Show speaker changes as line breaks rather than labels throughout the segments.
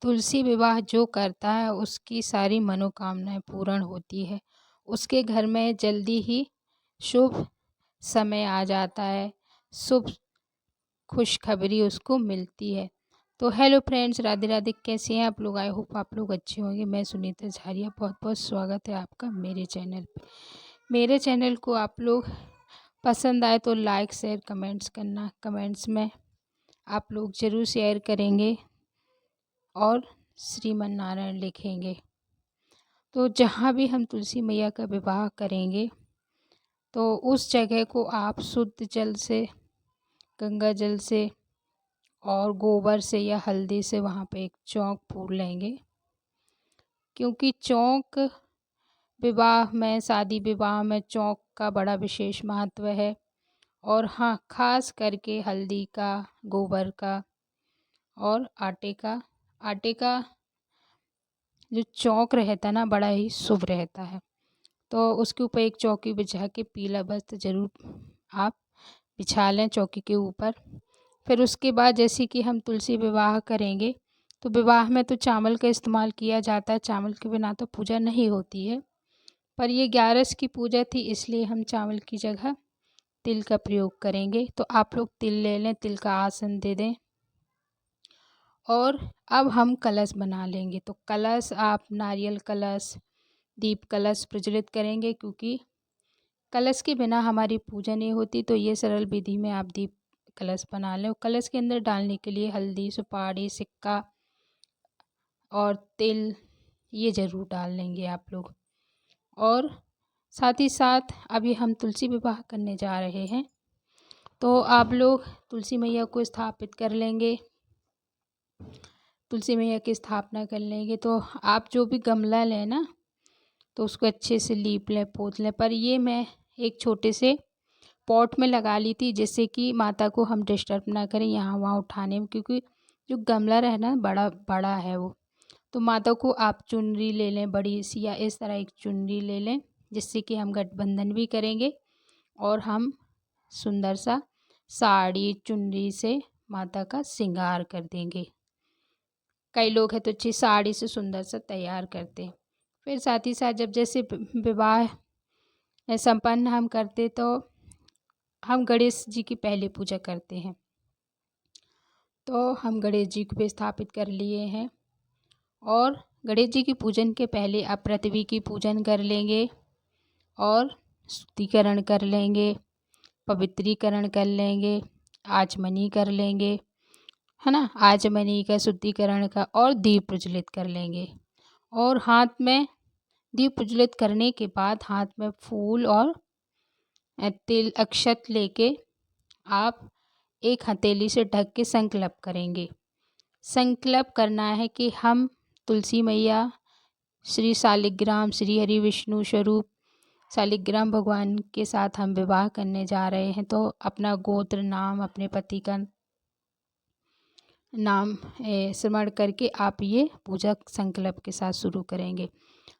तुलसी विवाह जो करता है उसकी सारी मनोकामनाएँ पूर्ण होती है। उसके घर में जल्दी ही शुभ समय आ जाता है, शुभ खुशखबरी उसको मिलती है। तो हेलो फ्रेंड्स, राधे राधे, कैसे हैं आप लोग? आई होप आप लोग अच्छे होंगे। मैं सुनीता झारिया, बहुत-बहुत स्वागत है आपका मेरे चैनल पे। मेरे चैनल को आप लोग पसंद आए तो लाइक, शेयर, कमेंट्स करना। कमेंट्स में आप लोग ज़रूर शेयर करेंगे और श्रीमन नारायण लिखेंगे। तो जहाँ भी हम तुलसी मैया का विवाह करेंगे तो उस जगह को आप शुद्ध जल से, गंगा जल से और गोबर से या हल्दी से वहाँ पे एक चौक पूर लेंगे, क्योंकि चौक विवाह में, शादी विवाह में चौक का बड़ा विशेष महत्व है। और हाँ, खास करके हल्दी का, गोबर का और आटे का जो चौक रहता है ना, बड़ा ही शुभ रहता है। तो उसके ऊपर एक चौकी बिछा के पीला वस्त्र ज़रूर आप बिछा लें चौकी के ऊपर। फिर उसके बाद जैसे कि हम तुलसी विवाह करेंगे तो विवाह में तो चावल का इस्तेमाल किया जाता है, चावल के बिना तो पूजा नहीं होती है। पर ये 11 की पूजा थी, इसलिए हम चावल की जगह तिल का प्रयोग करेंगे। तो आप लोग तिल ले लें, तिल का आसन दे दें। और अब हम कलश बना लेंगे। तो कलश आप नारियल कलश, दीप कलश प्रज्वलित करेंगे, क्योंकि कलश के बिना हमारी पूजा नहीं होती। तो ये सरल विधि में आप दीप कलश बना लें। कलश के अंदर डालने के लिए हल्दी, सुपारी, सिक्का और तिल ये ज़रूर डाल लेंगे आप लोग। और साथ ही साथ अभी हम तुलसी विवाह करने जा रहे हैं, तो आप लोग तुलसी मैया को स्थापित कर लेंगे। तुलसी मैया की स्थापना कर लेंगे तो आप जो भी गमला लें ना, तो उसको अच्छे से लीप लें, पोंछ लें। पर ये मैं एक छोटे से पॉट में लगा ली थी, जिससे कि माता को हम डिस्टर्ब ना करें यहाँ वहाँ उठाने में, क्योंकि जो गमला रहे ना बड़ा बड़ा है वो। तो माता को आप चुनरी ले लें बड़ी सी, या इस तरह एक चुनरी ले लें, जिससे कि हम गठबंधन भी करेंगे और हम सुंदर सा साड़ी चुनरी से माता का श्रृंगार कर देंगे। कई लोग हैं तो अच्छी साड़ी से सुंदर सा तैयार करते हैं। फिर साथ ही साथ जब जैसे विवाह संपन्न हम करते तो हम गणेश जी की पहले पूजा करते हैं। तो हम गणेश जी को भी स्थापित कर लिए हैं। और गणेश जी की पूजन के पहले आप पृथ्वी की पूजन कर लेंगे और शुद्धिकरण कर लेंगे, पवित्रीकरण कर लेंगे, आचमनी कर लेंगे, है ना। आचमनी का, शुद्धिकरण का, और दीप प्रज्वलित कर लेंगे। और हाथ में दीप प्रज्वलित करने के बाद हाथ में फूल और तिल अक्षत लेके आप एक हथेली से ढक के संकल्प करेंगे। संकल्प करना है कि हम तुलसी मैया, श्री शालिग्राम, श्री हरि विष्णु स्वरूप शालिग्राम भगवान के साथ हम विवाह करने जा रहे हैं। तो अपना गोत्र नाम, अपने पति का नाम स्मरण करके आप ये पूजा संकल्प के साथ शुरू करेंगे।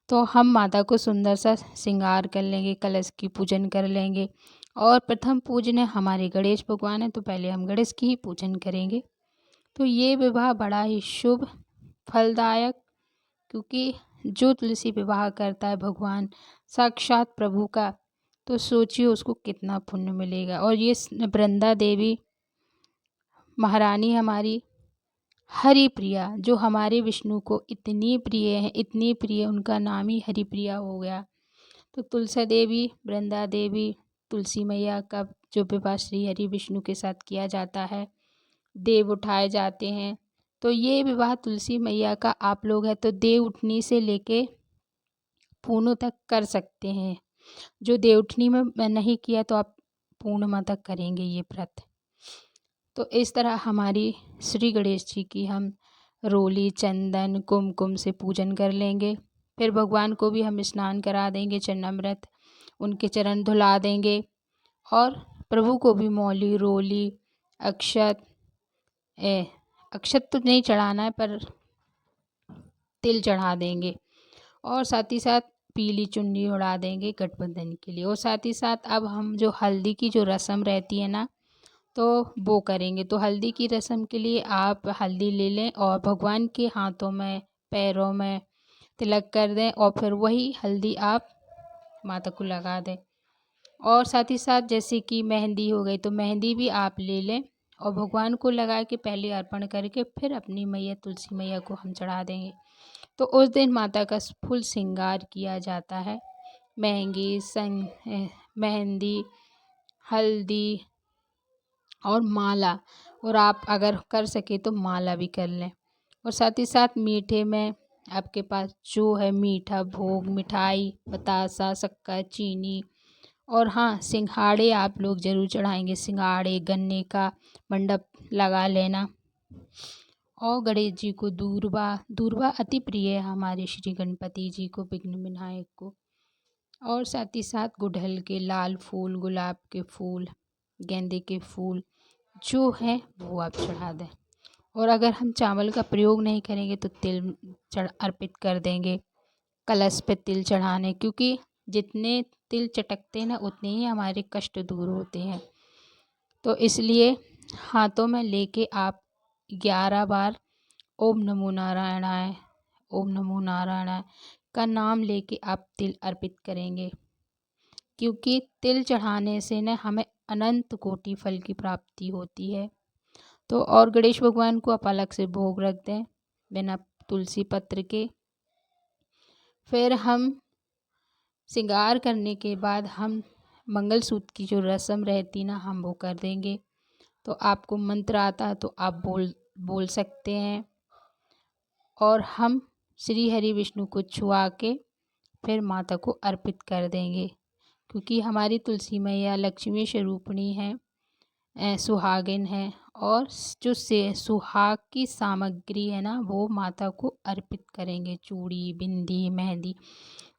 तो हम माता को सुंदर सा श्रृंगार कर लेंगे, कलश की पूजन कर लेंगे। और प्रथम पूजनीय हमारे गणेश भगवान हैं, तो पहले हम गणेश की ही पूजन करेंगे। तो ये विवाह बड़ा ही शुभ, फलदायक, क्योंकि जो तुलसी विवाह करता है भगवान साक्षात प्रभु का, तो सोचिए उसको कितना पुण्य मिलेगा। और ये वृंदा देवी महारानी हमारी हरिप्रिया, जो हमारे विष्णु को इतनी प्रिय है, इतनी प्रिय, उनका नाम ही हरिप्रिया हो गया। तो तुलसी देवी, वृंदा देवी, तुलसी मैया का जो विवाह श्री हरि विष्णु के साथ किया जाता है, देव उठाए जाते हैं। तो ये विवाह तुलसी मैया का आप लोग है तो देव उठनी से लेके पूर्णों तक कर सकते हैं। जो देव उठनी में नहीं किया तो आप पूर्णिमा तक करेंगे ये व्रत। तो इस तरह हमारी श्री गणेश जी की हम रोली, चंदन, कुमकुम से पूजन कर लेंगे। फिर भगवान को भी हम स्नान करा देंगे, चरणामृत उनके चरण धुला देंगे। और प्रभु को भी मौली, रोली, अक्षत अक्षत तो नहीं चढ़ाना है, पर तिल चढ़ा देंगे। और साथ ही साथ पीली चुन्नी उड़ा देंगे गठबंधन के लिए। और साथ ही साथ अब हम जो हल्दी की जो रस्म रहती है ना, तो वो करेंगे। तो हल्दी की रस्म के लिए आप हल्दी ले लें और भगवान के हाथों में, पैरों में तिलक कर दें और फिर वही हल्दी आप माता को लगा दें। और साथ ही साथ जैसे कि मेहंदी हो गई, तो मेहंदी भी आप ले लें और भगवान को लगा के पहले अर्पण करके फिर अपनी मैया तुलसी मैया को हम चढ़ा देंगे। तो उस दिन माता का फुल श्रृंगार किया जाता है। मेहंदी, हल्दी और माला, और आप अगर कर सके तो माला भी कर लें। और साथ ही साथ मीठे में आपके पास जो है मीठा भोग, मिठाई, बतासा, शक्कर, चीनी, और हाँ, सिंघाड़े आप लोग ज़रूर चढ़ाएंगे। सिंघाड़े, गन्ने का मंडप लगा लेना। और गणेश जी को दूर्वा, दूर्वा अति प्रिय है हमारे श्री गणपति जी को, विघ्न विनायक को। और साथ ही साथ गुड़हल के लाल फूल, गुलाब के फूल, गेंदे के फूल जो है वो आप चढ़ा दें। और अगर हम चावल का प्रयोग नहीं करेंगे तो तिल अर्पित कर देंगे कलश पे तिल चढ़ाने, क्योंकि जितने तिल चटकते हैं ना उतने ही हमारे कष्ट दूर होते हैं। तो इसलिए हाथों में लेके आप 11 बार ओम नमो नारायणाय, ओम नमो नारायणाय का नाम लेके आप तिल अर्पित करेंगे, क्योंकि तिल चढ़ाने से न हमें अनंत कोटि फल की प्राप्ति होती है। तो और गणेश भगवान को आप अलग से भोग रख दें बिना तुलसी पत्र के। फिर हम श्रृंगार करने के बाद हम मंगलसूत्र की जो रस्म रहती ना, हम वो कर देंगे। तो आपको मंत्र आता है तो आप बोल सकते हैं। और हम श्री हरि विष्णु को छुआ के फिर माता को अर्पित कर देंगे, क्योंकि हमारी तुलसी मैया लक्ष्मी स्वरूपिणी है, सुहागिन है। और जो से सुहाग की सामग्री है ना वो माता को अर्पित करेंगे। चूड़ी, बिंदी, मेहंदी,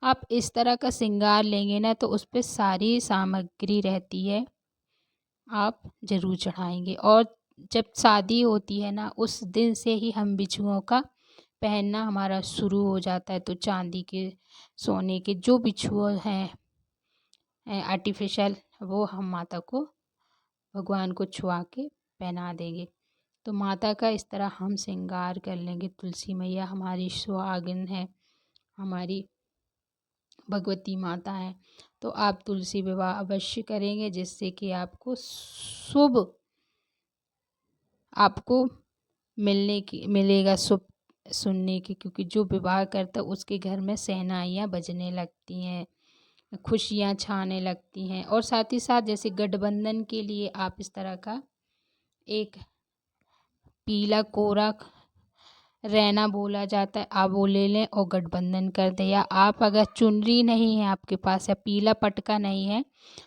आप इस तरह का श्रृंगार लेंगे ना तो उस पर सारी सामग्री रहती है, आप ज़रूर चढ़ाएंगे। और जब शादी होती है ना उस दिन से ही हम बिछुओं का पहनना हमारा शुरू हो जाता है। तो चांदी के, सोने के जो बिछुए हैं आर्टिफिशियल, वो हम माता को, भगवान को छुआ के पहना देंगे। तो माता का इस तरह हम श्रृंगार कर लेंगे। तुलसी मैया हमारी सुहागिन है, हमारी भगवती माता है। तो आप तुलसी विवाह अवश्य करेंगे, जिससे कि आपको शुभ, आपको मिलेगा शुभ सुनने की, क्योंकि जो विवाह करता है उसके घर में शहनाइयाँ बजने लगती हैं, खुशियाँ छाने लगती हैं। और साथ ही साथ जैसे गठबंधन के लिए आप इस तरह का एक पीला कोरा रैना बोला जाता है, आप वो ले लें और गठबंधन कर दें। या आप अगर चुनरी नहीं है आपके पास या पीला पटका नहीं है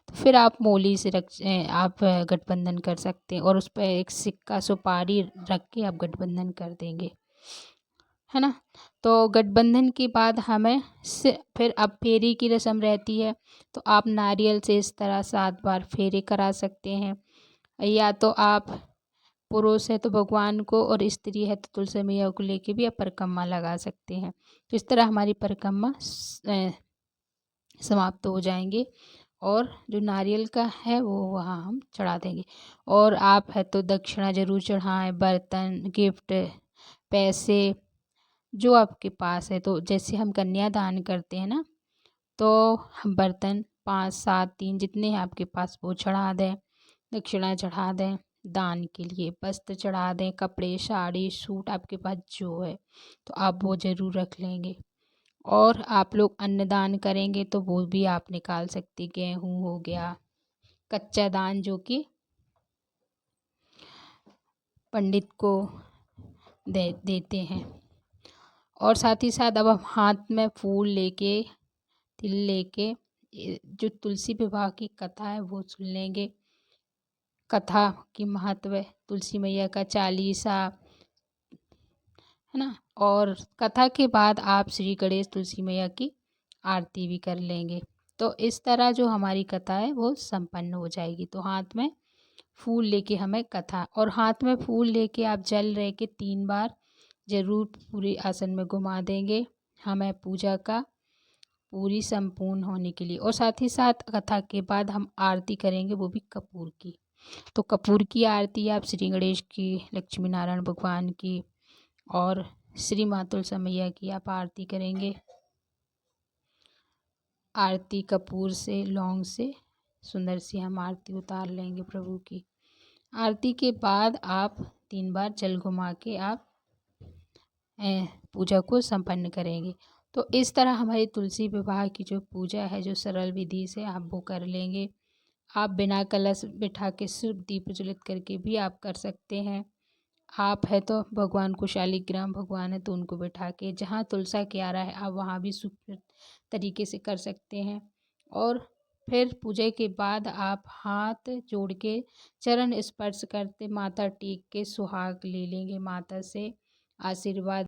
तो फिर आप मोली से आप गठबंधन कर सकते हैं, और उस पर एक सिक्का सुपारी रख के आप गठबंधन कर देंगे, है ना। तो गठबंधन के बाद हमें फिर अब फेरी की रस्म रहती है। तो आप नारियल से इस तरह 7 बार फेरे करा सकते हैं, या तो आप पुरुष है तो भगवान को, और स्त्री है तो तुलसी मैया को लेके भी आप परिक्रमा लगा सकते हैं। तो इस तरह हमारी परिक्रमा समाप्त हो जाएंगे, और जो नारियल का है वो वहाँ हम चढ़ा देंगे। और आप है तो दक्षिणा ज़रूर चढ़ाएं, बर्तन, गिफ्ट, पैसे जो आपके पास है। तो जैसे हम कन्यादान करते हैं ना, तो हम बर्तन 5, 7, 3 जितने हैं आपके पास वो चढ़ा दें, दक्षिणा चढ़ा दें। दान के लिए वस्त्र चढ़ा दें, कपड़े, साड़ी, सूट आपके पास जो है तो आप वो ज़रूर रख लेंगे। और आप लोग अन्नदान करेंगे तो वो भी आप निकाल सकते, गेहूँ हो गया, कच्चा दान जो कि पंडित को देते हैं। और साथ ही साथ अब हम हाथ में फूल लेके, तिल लेके जो तुलसी विवाह की कथा है वो सुन लेंगे। कथा की महत्व है, तुलसी मैया का चालीसा, है ना। और कथा के बाद आप श्री गणेश तुलसी मैया की आरती भी कर लेंगे। तो इस तरह जो हमारी कथा है वो संपन्न हो जाएगी। तो हाथ में फूल लेके हमें कथा, और हाथ में फूल लेके आप जल रहे के 3 बार ज़रूर पूरे आसन में घुमा देंगे, हमें पूजा का पूरी संपूर्ण होने के लिए। और साथ ही साथ कथा के बाद हम आरती करेंगे, वो भी कपूर की। तो कपूर की आरती आप श्री गणेश की, लक्ष्मी नारायण भगवान की और श्री माँ तुलसी मैया की आप आरती करेंगे। आरती कपूर से, लौंग से सुंदर सी हम आरती उतार लेंगे प्रभु की। आरती के बाद आप 3 बार जल घुमा के आप पूजा को संपन्न करेंगे। तो इस तरह हमारी तुलसी विवाह की जो पूजा है, जो सरल विधि से आप वो कर लेंगे। आप बिना कलश बिठा के सिर्फ दीप प्रज्वलित करके भी आप कर सकते हैं। आप है तो भगवान को, शालिग्राम भगवान है तो उनको बिठा के, जहाँ तुलसा क्यारा है आप वहाँ भी शुभ तरीके से कर सकते हैं। और फिर पूजा के बाद आप हाथ जोड़ के चरण स्पर्श करते, माथा टेक के सुहाग ले लेंगे, माता से आशीर्वाद